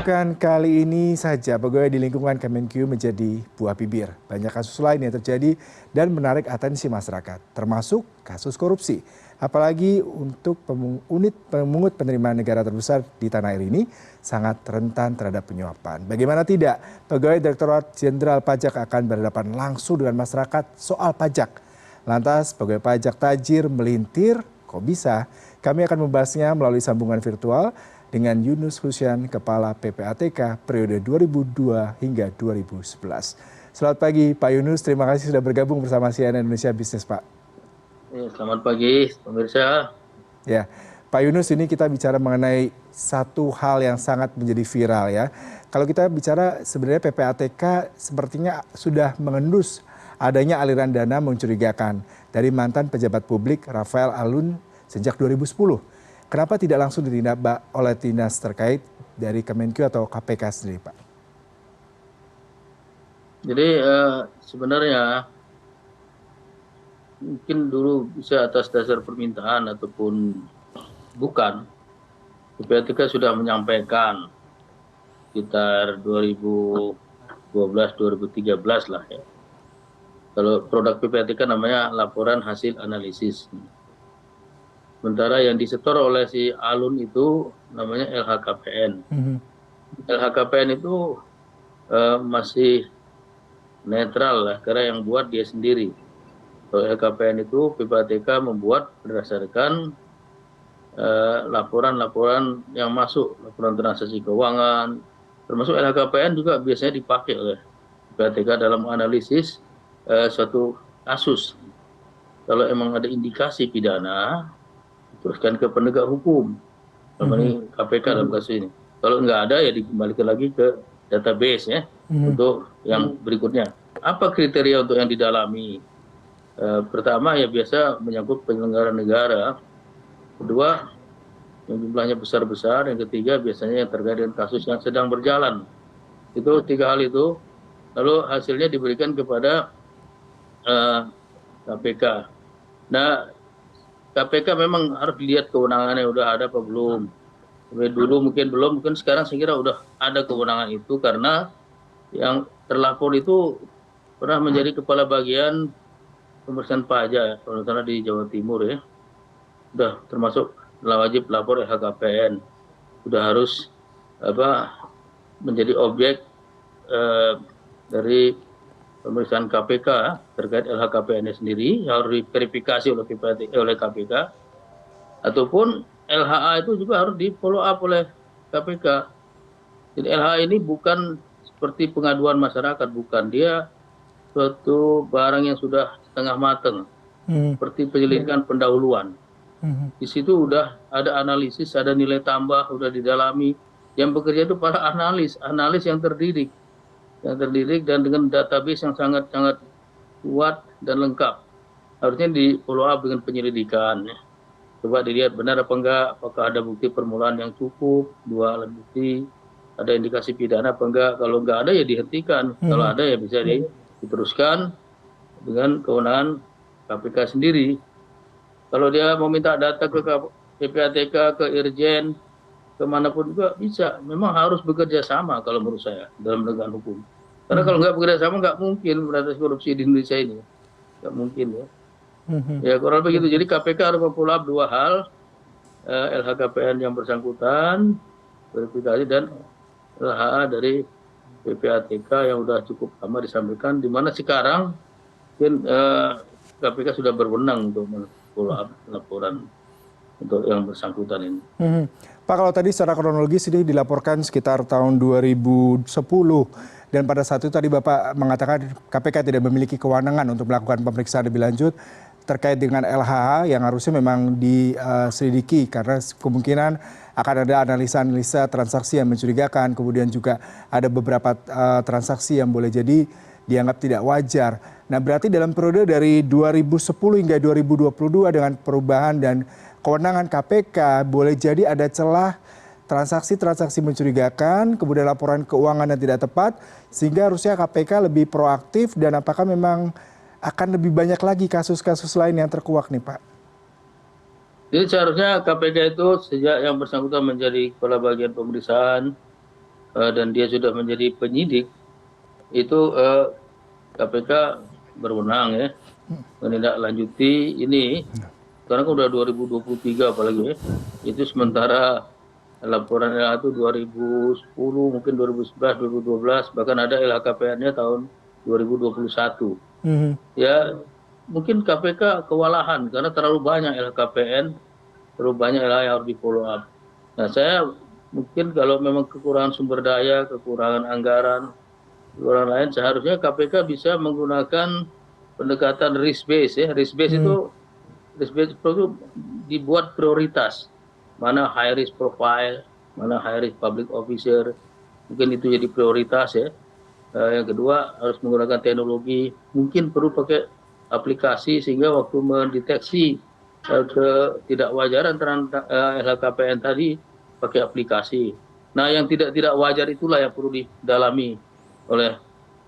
Bukan kali ini saja pegawai di lingkungan Kemenq menjadi buah bibir. Banyak kasus lain yang terjadi dan menarik atensi masyarakat, termasuk kasus korupsi. Apalagi untuk unit pemungut penerimaan negara terbesar di tanah air ini sangat rentan terhadap penyuapan. Bagaimana tidak, pegawai Direktorat Jenderal Pajak akan berhadapan langsung dengan masyarakat soal pajak. Lantas pegawai pajak tajir melintir, kok bisa? Kami akan membahasnya melalui sambungan virtual dengan Yunus Husian, Kepala PPATK periode 2002 hingga 2011. Selamat pagi Pak Yunus, terima kasih sudah bergabung bersama CNN Indonesia Business Pak. Selamat pagi pemirsa. Ya, Pak Yunus, ini kita bicara mengenai satu hal yang sangat menjadi viral ya. Kalau kita bicara sebenarnya PPATK sepertinya sudah mengendus adanya aliran dana mencurigakan dari mantan pejabat publik Rafael Alun sejak 2010. Kenapa tidak langsung ditindak oleh dinas terkait dari Kemenq atau KPK sendiri, Pak? Jadi sebenarnya mungkin dulu bisa atas dasar permintaan ataupun bukan, PPATK sudah menyampaikan sekitar 2012-2013 lah ya. Kalau produk PPATK namanya laporan hasil analisis. Sementara yang disetor oleh si Alun itu namanya LHKPN. LHKPN itu masih netral lah, karena yang buat dia sendiri. Kalau LHKPN itu PPATK membuat berdasarkan laporan-laporan yang masuk, laporan transaksi keuangan, termasuk LHKPN juga biasanya dipakai oleh PPATK dalam analisis suatu kasus. Kalau emang ada indikasi pidana, teruskan ke penegak hukum, namanya KPK dalam kasus ini. Kalau nggak ada ya dikembalikan lagi ke database ya untuk yang berikutnya. Apa kriteria untuk yang didalami? Pertama ya biasa menyangkut penyelenggara negara. Kedua yang jumlahnya besar-besar. Yang ketiga biasanya yang terkait dengan kasus yang sedang berjalan. Itu tiga hal itu. Lalu hasilnya diberikan kepada KPK. Nah, KPK memang harus dilihat kewenangannya udah ada apa belum. Dulu mungkin belum, mungkin sekarang saya kira udah ada kewenangan itu karena yang terlapor itu pernah menjadi kepala bagian pemeriksaan pajak kalau misalnya di Jawa Timur ya. Udah termasuk wajib lapor LHKPN. Udah harus menjadi objek dari pemeriksaan KPK terkait LHKPN sendiri harus diverifikasi oleh KPK, ataupun LHA itu juga harus di follow up oleh KPK. Jadi LHA ini bukan seperti pengaduan masyarakat, bukan, dia suatu barang yang sudah setengah matang, seperti penyelidikan pendahuluan. Di situ udah ada analisis, ada nilai tambah, udah didalami. Yang bekerja itu para analis yang terdidik dan dengan database yang sangat-sangat kuat dan lengkap. Harusnya di follow up dengan penyelidikan. Coba dilihat benar apa enggak, apakah ada bukti permulaan yang cukup, dua alat bukti, ada indikasi pidana apa enggak. Kalau enggak ada ya dihentikan, kalau ada ya bisa diteruskan dengan kewenangan KPK sendiri. Kalau dia mau minta data ke PPATK, ke Irjen, kemanapun juga bisa. Memang harus bekerja sama kalau menurut saya dalam penegakan hukum. Karena kalau nggak bekerja sama nggak mungkin memberantas korupsi di Indonesia ini, nggak mungkin ya. Ya kurang begitu. Jadi KPK harus follow up dua hal, LHKPN yang bersangkutan, verifikasi, dan LHA dari PPATK yang sudah cukup lama disampaikan. Di mana sekarang mungkin KPK sudah berwenang untuk follow up laporan untuk yang bersangkutan ini. Pak, kalau tadi secara kronologis ini dilaporkan sekitar tahun 2010 dan pada saat itu tadi Bapak mengatakan KPK tidak memiliki kewenangan untuk melakukan pemeriksaan lebih lanjut terkait dengan LHA yang harusnya memang diselidiki karena kemungkinan akan ada analisa-analisa transaksi yang mencurigakan, kemudian juga ada beberapa transaksi yang boleh jadi dianggap tidak wajar. Nah, berarti dalam periode dari 2010 hingga 2022 dengan perubahan dan kewenangan KPK boleh jadi ada celah transaksi-transaksi mencurigakan, kemudian laporan keuangan yang tidak tepat, sehingga harusnya KPK lebih proaktif dan apakah memang akan lebih banyak lagi kasus-kasus lain yang terkuak nih Pak? Jadi seharusnya KPK itu sejak yang bersangkutan menjadi kepala bagian pemeriksaan, dan dia sudah menjadi penyidik, itu KPK berwenang ya menindaklanjuti ini. Sekarang kan udah 2023 apalagi ya. Itu sementara laporan LH itu 2010, mungkin 2011, 2012, bahkan ada LHKPN-nya tahun 2021. Mhm. Ya, mungkin KPK kewalahan karena terlalu banyak LHKPN, terlalu banyak LH yang harus di follow up. Nah, saya mungkin kalau memang kekurangan sumber daya, kekurangan anggaran, kekurangan lain, seharusnya KPK bisa menggunakan pendekatan risk base ya. Mhm. Risk base itu dibuat prioritas. Mana high risk profile, mana high risk public officer, mungkin itu jadi prioritas ya. Yang kedua harus menggunakan teknologi, mungkin perlu pakai aplikasi sehingga waktu mendeteksi ketidakwajaran terhadap LHKPN tadi pakai aplikasi. Nah, yang tidak wajar itulah yang perlu didalami oleh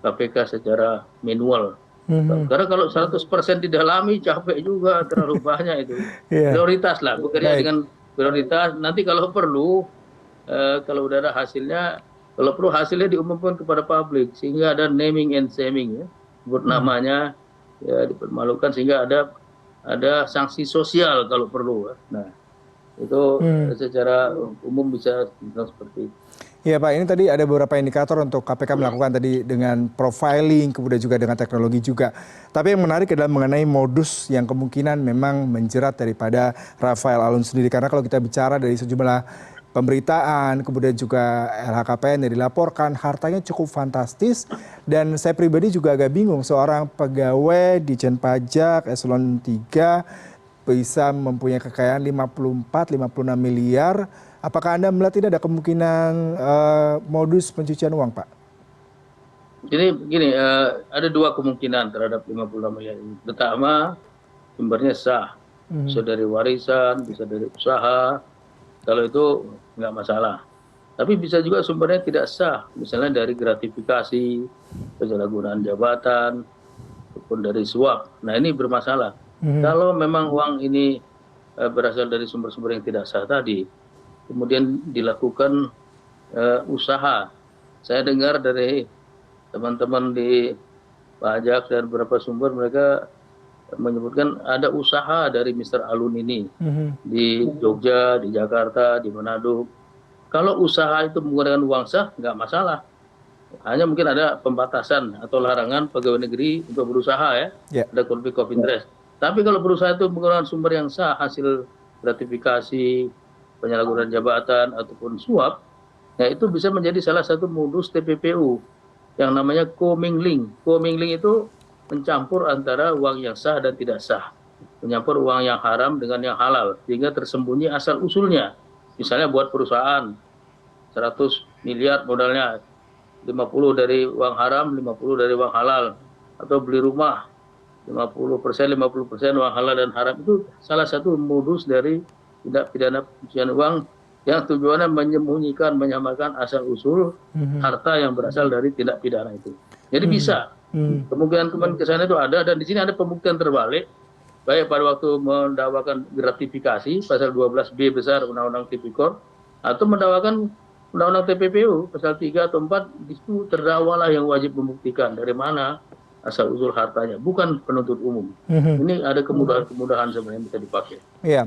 KPK secara manual. Mhm. Karena kalau 100% didalami capek juga, terlalu banyak itu. Iya, Prioritas lah, bekerja baik. dengan prioritas. Nanti kalau perlu, kalau udah ada hasilnya, kalau perlu hasilnya diumumkan kepada publik sehingga ada naming and shaming ya, sebut Mhm. namanya ya dipermalukan sehingga ada sanksi sosial kalau perlu. Ya. Nah itu Mhm. secara umum bisa dibilang seperti itu. Iya Pak, ini tadi ada beberapa indikator untuk KPK melakukan tadi dengan profiling, kemudian juga dengan teknologi juga. Tapi yang menarik adalah mengenai modus yang kemungkinan memang menjerat daripada Rafael Alun sendiri. Karena kalau kita bicara dari sejumlah pemberitaan, kemudian juga LHKPN yang dilaporkan, hartanya cukup fantastis. Dan saya pribadi juga agak bingung, seorang pegawai di Dijen Pajak Eselon 3 bisa mempunyai kekayaan 54-56 miliar. Apakah Anda melihat tidak ada kemungkinan modus pencucian uang, Pak? Jadi begini, ada dua kemungkinan terhadap 56 miliar ini. Pertama, sumbernya sah, Mhm. bisa dari warisan, bisa dari usaha, kalau itu nggak masalah. Tapi bisa juga sumbernya tidak sah, misalnya dari gratifikasi, penyalahgunaan jabatan, ataupun dari suap. Nah ini bermasalah. Mhm. Kalau memang uang ini berasal dari sumber-sumber yang tidak sah tadi, kemudian dilakukan usaha. Saya dengar dari teman-teman di pajak dan beberapa sumber mereka menyebutkan ada usaha dari Mr. Alun ini Mhm. di Jogja, di Jakarta, di Manado. Kalau usaha itu menggunakan uang sah, nggak masalah. Hanya mungkin ada pembatasan atau larangan pegawai negeri untuk berusaha ya, Ya. ada konflik of interest. Tapi kalau berusaha itu menggunakan sumber yang sah, hasil gratifikasi, penyalahgunaan jabatan ataupun suap, ya itu bisa menjadi salah satu modus TPPU yang namanya co-mingling. Co-mingling itu mencampur antara uang yang sah dan tidak sah, menyampur uang yang haram dengan yang halal, sehingga tersembunyi asal usulnya. Misalnya buat perusahaan 100 miliar modalnya, 50 dari uang haram, 50 dari uang halal. Atau beli rumah, 50% uang halal dan haram. Itu salah satu modus dari tindak pidana pencucian uang yang tujuannya menyembunyikan, menyamakan asal-usul Mhm. harta yang berasal dari tindak pidana itu. Jadi Mhm. bisa, Mhm. kemungkinan ke sana itu ada, dan di sini ada pembuktian terbalik, baik pada waktu mendakwakan gratifikasi, pasal 12B besar Undang-Undang Tipikor, atau mendakwakan Undang-Undang TPPU pasal 3 atau 4, di situ terdakwalah yang wajib membuktikan dari mana asal usul hartanya, bukan penuntut umum. Mhm. Ini ada kemudahan-kemudahan sebenarnya yang bisa dipakai. Iya.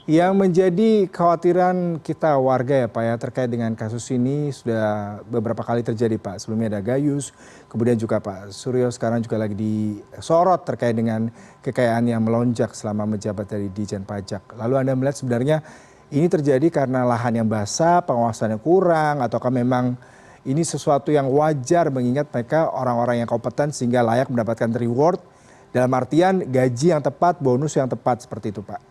Yang menjadi kekhawatiran kita warga ya Pak ya terkait dengan kasus ini sudah beberapa kali terjadi Pak. Sebelumnya ada Gayus, kemudian juga Pak Suryo sekarang juga lagi disorot terkait dengan kekayaan yang melonjak selama menjabat dari Dijen Pajak. Lalu Anda melihat sebenarnya ini terjadi karena lahan yang basah, pengawasannya kurang, ataukah memang ini sesuatu yang wajar mengingat mereka orang-orang yang kompeten sehingga layak mendapatkan reward dalam artian gaji yang tepat, bonus yang tepat seperti itu Pak.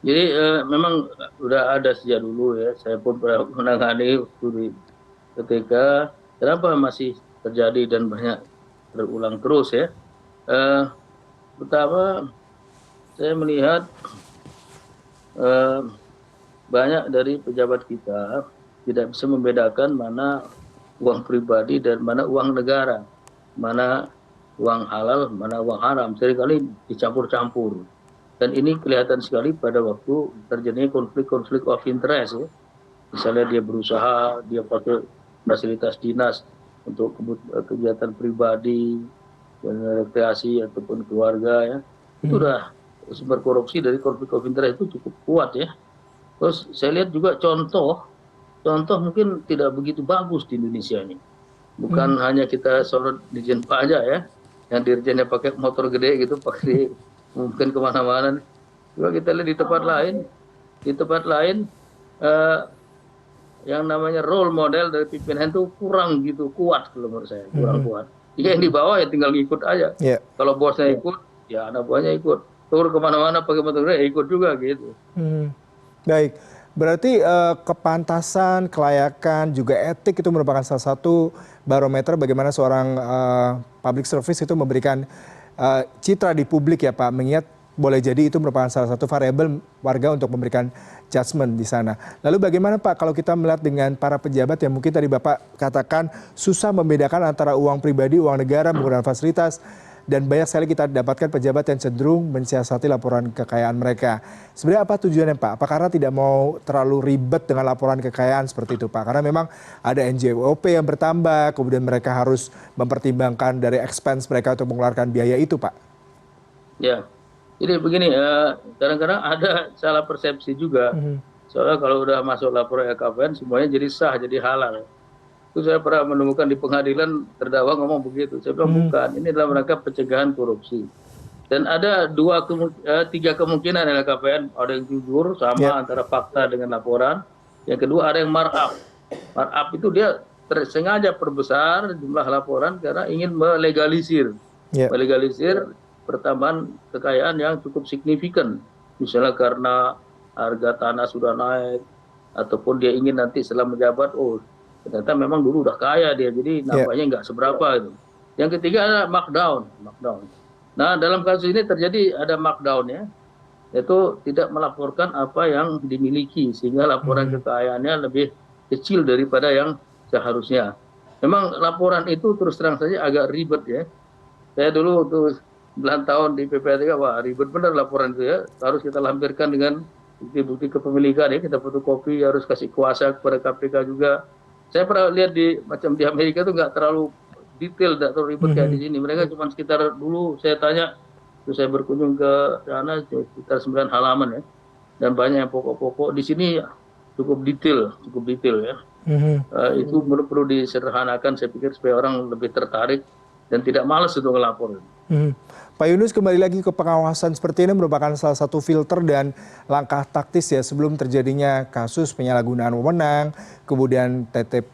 Jadi memang sudah ada sejak dulu ya, saya pun pernah menangani waktu di ketika kenapa masih terjadi dan banyak berulang terus ya. Eh, Pertama, saya melihat eh, banyak dari pejabat kita tidak bisa membedakan mana uang pribadi dan mana uang negara, mana uang halal, mana uang haram. Seringkali dicampur-campur. Dan ini kelihatan sekali pada waktu terjadinya konflik-konflik of interest. Ya. Misalnya dia berusaha, dia pakai fasilitas dinas untuk kegiatan pribadi, dan rekreasi ataupun keluarga ya. Itu udah sumber korupsi dari konflik of interest itu cukup kuat ya. Terus saya lihat juga contoh mungkin tidak begitu bagus di Indonesia ini. Bukan hanya kita sorot Dirjen Pajak ya, yang dirjennya pakai motor gede gitu, pakai mungkin kemana-mana. Juga kita lihat di tempat lain eh, yang namanya role model dari pimpinan itu kurang gitu kuat kalau menurut saya, kurang kuat. Yang di bawah ya tinggal ngikut aja. Ya. Kalau bosnya ikut, ya anak buahnya ikut. Turun kemana-mana pakai motor gede, ya ikut juga gitu. Baik, berarti kepantasan, kelayakan, juga etik itu merupakan salah satu barometer bagaimana seorang public service itu memberikan citra di publik ya Pak. Mengingat boleh jadi itu merupakan salah satu variabel warga untuk memberikan judgement di sana. Lalu bagaimana Pak kalau kita melihat dengan para pejabat yang mungkin tadi Bapak katakan susah membedakan antara uang pribadi, uang negara, menggunakan fasilitas, dan banyak sekali kita dapatkan pejabat yang cenderung mensiasati laporan kekayaan mereka. Sebenarnya apa tujuannya Pak? Apa karena tidak mau terlalu ribet dengan laporan kekayaan seperti itu Pak? Karena memang ada NJOP yang bertambah, kemudian mereka harus mempertimbangkan dari expense mereka untuk mengeluarkan biaya itu Pak. Ya, jadi begini, kadang-kadang ada salah persepsi juga. Soalnya kalau udah masuk laporan LHKPN semuanya jadi sah, jadi halal. Itu saya pernah menemukan di pengadilan terdakwa ngomong begitu. Saya bilang bukan, ini dalam rangka pencegahan korupsi. Dan ada tiga kemungkinan LHKPN, ada yang jujur sama antara fakta dengan laporan. Yang kedua ada yang markup. Markup itu dia sengaja perbesar jumlah laporan karena ingin melegalisir. Melegalisir pertambahan kekayaan yang cukup signifikan. Misalnya karena harga tanah sudah naik, ataupun dia ingin nanti setelah menjabat, ternyata memang dulu udah kaya dia, jadi nampaknya nggak seberapa itu. Yang ketiga ada markdown. Nah dalam kasus ini terjadi ada markdown ya, yaitu tidak melaporkan apa yang dimiliki sehingga laporan kekayaannya lebih kecil daripada yang seharusnya. Memang laporan itu terus terang saja agak ribet ya. Saya dulu tuh 9 tahun di PPATK, wah ribet benar laporan itu ya. Harus kita lampirkan dengan bukti-bukti kepemilikan ya, kita fotokopi, harus kasih kuasa kepada KPK juga. Saya pernah lihat di Amerika itu nggak terlalu detail, nggak terlalu ribet kayak di sini. Mereka cuma sekitar dulu saya tanya, terus saya berkunjung ke sana sekitar 9 halaman ya, dan banyak yang pokok-pokok. Di sini cukup detail ya. Itu perlu disederhanakan, saya pikir supaya orang lebih tertarik dan tidak malas untuk melapor. Pak Yunus, kembali lagi ke pengawasan seperti ini merupakan salah satu filter dan langkah taktis ya sebelum terjadinya kasus penyalahgunaan wewenang, kemudian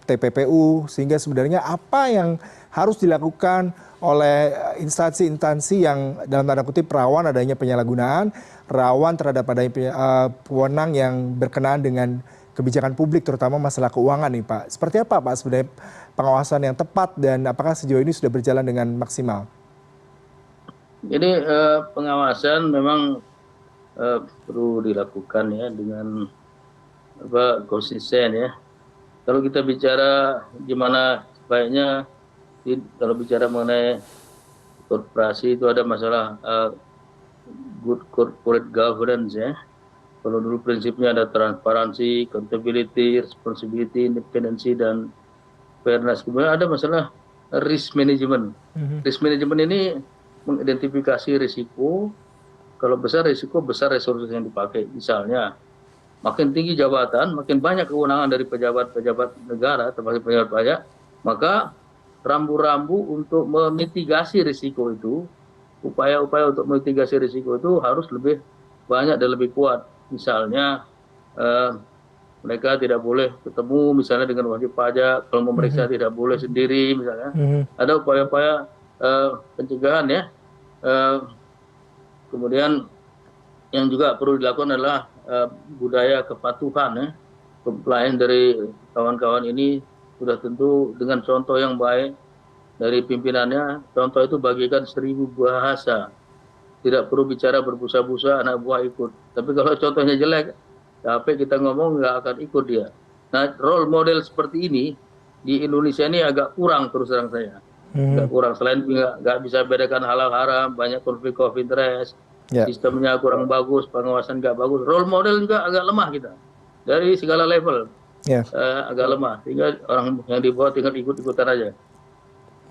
TPPU, sehingga sebenarnya apa yang harus dilakukan oleh instansi-instansi yang dalam tanda kutip rawan adanya penyalahgunaan, rawan terhadap adanya wewenang yang berkenaan dengan kebijakan publik terutama masalah keuangan nih Pak. Seperti apa Pak sebenarnya pengawasan yang tepat dan apakah sejauh ini sudah berjalan dengan maksimal? Jadi pengawasan memang perlu dilakukan ya dengan konsisten ya. Kalau kita bicara gimana sebaiknya, kalau bicara mengenai korporasi itu ada masalah good corporate governance ya. Kalau dulu prinsipnya ada transparansi, accountability, responsibility, independensi, dan fairness. Kemudian ada masalah risk management. Risk management ini mengidentifikasi risiko. Kalau besar risiko, besar resources yang dipakai. Misalnya, makin tinggi jabatan, makin banyak kewenangan dari pejabat-pejabat negara, termasuk pejabat pajak, maka rambu-rambu untuk memitigasi risiko itu, upaya-upaya untuk memitigasi risiko itu harus lebih banyak dan lebih kuat. Misalnya, mereka tidak boleh ketemu misalnya dengan wajib pajak, kalau memeriksa tidak boleh sendiri misalnya. Ada upaya-upaya pencegahan ya. Kemudian yang juga perlu dilakukan adalah budaya kepatuhan ya. Compliance dari kawan-kawan ini sudah tentu dengan contoh yang baik dari pimpinannya. Contoh itu bagikan 1000 bahasa. Tidak perlu bicara berbusa-busa, anak buah ikut. Tapi kalau contohnya jelek, capek kita ngomong nggak akan ikut dia. Nah, role model seperti ini di Indonesia ini agak kurang terus terang saya. Agak kurang. Selain nggak bisa bedakan halal haram, banyak konflik of interest, sistemnya kurang bagus, pengawasan nggak bagus. Role model juga agak lemah kita dari segala level. Ya. agak lemah, sehingga orang yang di bawah tinggal ikut-ikutan aja.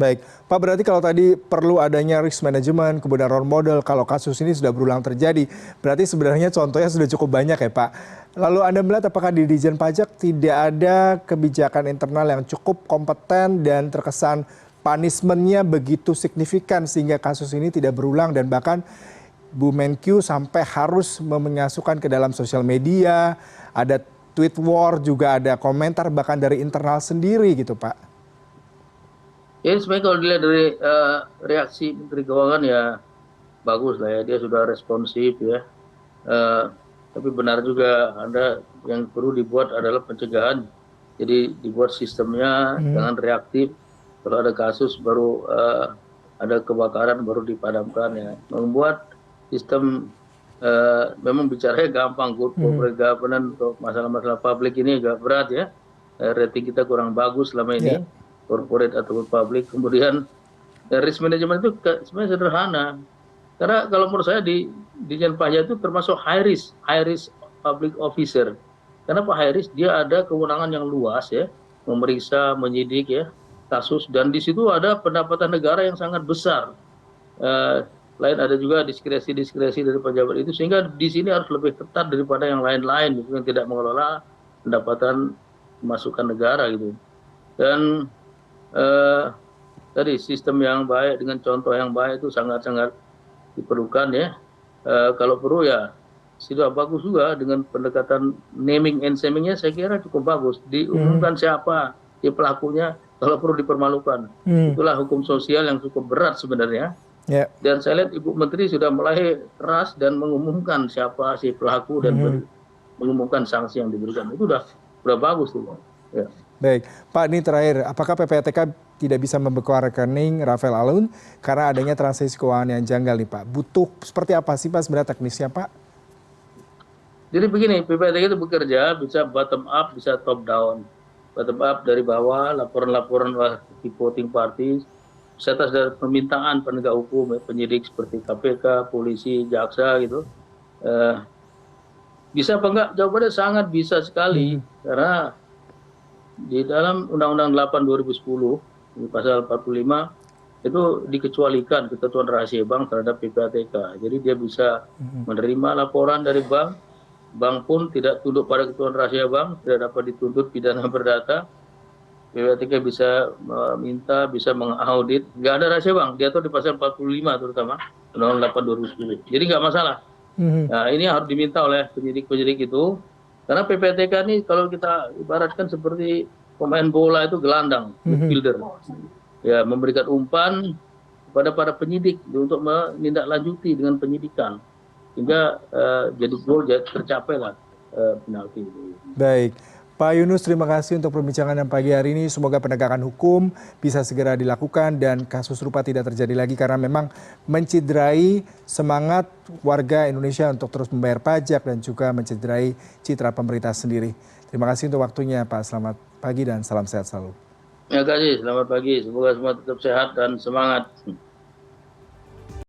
Baik, Pak, berarti kalau tadi perlu adanya risk management, kemudian role model, kalau kasus ini sudah berulang terjadi, berarti sebenarnya contohnya sudah cukup banyak ya Pak. Lalu Anda melihat apakah di Ditjen Pajak tidak ada kebijakan internal yang cukup kompeten dan terkesan punishment-nya begitu signifikan sehingga kasus ini tidak berulang dan bahkan Bu Menkyu sampai harus memasukkan ke dalam sosial media, ada tweet war, juga ada komentar bahkan dari internal sendiri gitu Pak. Ya sebenarnya kalau dilihat dari reaksi Menteri Keuangan ya bagus lah ya, dia sudah responsif ya. Eh, tapi benar juga ada yang perlu dibuat adalah pencegahan. Jadi dibuat sistemnya jangan reaktif. Kalau ada kasus baru ada kebakaran baru dipadamkan ya. Membuat sistem memang bicaranya gampang, good corporate governance untuk masalah-masalah publik ini agak berat ya. Rating kita kurang bagus selama ini, corporate atau publik. Kemudian risk management itu sebenarnya sederhana. Karena kalau menurut saya di Ditjen Pajak itu termasuk high risk public officer. Karena Pak high risk dia ada kewenangan yang luas ya, memeriksa, menyidik ya kasus, dan di situ ada pendapatan negara yang sangat besar. Lain ada juga diskresi dari pejabat itu, sehingga di sini harus lebih ketat daripada yang lain-lain gitu, yang tidak mengelola pendapatan masukan negara gitu. Dan tadi sistem yang baik dengan contoh yang baik itu sangat-sangat diperlukan ya. Kalau perlu ya sudah bagus juga dengan pendekatan naming and shaming-nya, saya kira cukup bagus. Diumumkan siapa si pelakunya, kalau perlu dipermalukan. Itulah hukum sosial yang cukup berat sebenarnya. Dan saya lihat Ibu Menteri sudah mulai keras dan mengumumkan siapa si pelaku dan mengumumkan sanksi yang diberikan. Itu udah bagus tuh. Ya. Baik, Pak, ini terakhir, apakah PPATK tidak bisa membuka rekening Rafael Alun karena adanya transaksi keuangan yang janggal nih Pak? Butuh seperti apa sih Pak sebenarnya teknisnya Pak? Jadi begini, PPATK itu bekerja bisa bottom up, bisa top down. Bottom up dari bawah, laporan-laporan voting parties, bisa atas dari permintaan penegak hukum, penyidik seperti KPK, polisi, jaksa gitu. Bisa apa enggak? Jawabannya sangat bisa sekali, karena di dalam Undang-Undang 8 2010, di pasal 45, itu dikecualikan ketentuan rahasia bank terhadap PPATK. Jadi dia bisa menerima laporan dari bank, bank pun tidak tunduk pada ketentuan rahasia bank, tidak dapat dituntut pidana perdata. PPATK bisa meminta, bisa mengaudit, nggak ada rahasia bank, diatur di pasal 45 terutama, Undang-Undang 8 2010. Jadi nggak masalah. Nah ini harus diminta oleh penyidik-penyidik itu. Karena PPATK ini kalau kita ibaratkan seperti pemain bola itu gelandang, midfielder. Ya, memberikan umpan kepada para penyidik untuk menindaklanjuti dengan penyidikan. Hingga jadi gol tercapai lah penalti itu. Baik. Pak Yunus, terima kasih untuk perbincangan yang pagi hari ini. Semoga penegakan hukum bisa segera dilakukan dan kasus serupa tidak terjadi lagi karena memang mencederai semangat warga Indonesia untuk terus membayar pajak dan juga mencederai citra pemerintah sendiri. Terima kasih untuk waktunya Pak. Selamat pagi dan salam sehat selalu. Terima kasih, selamat pagi. Semoga semua tetap sehat dan semangat.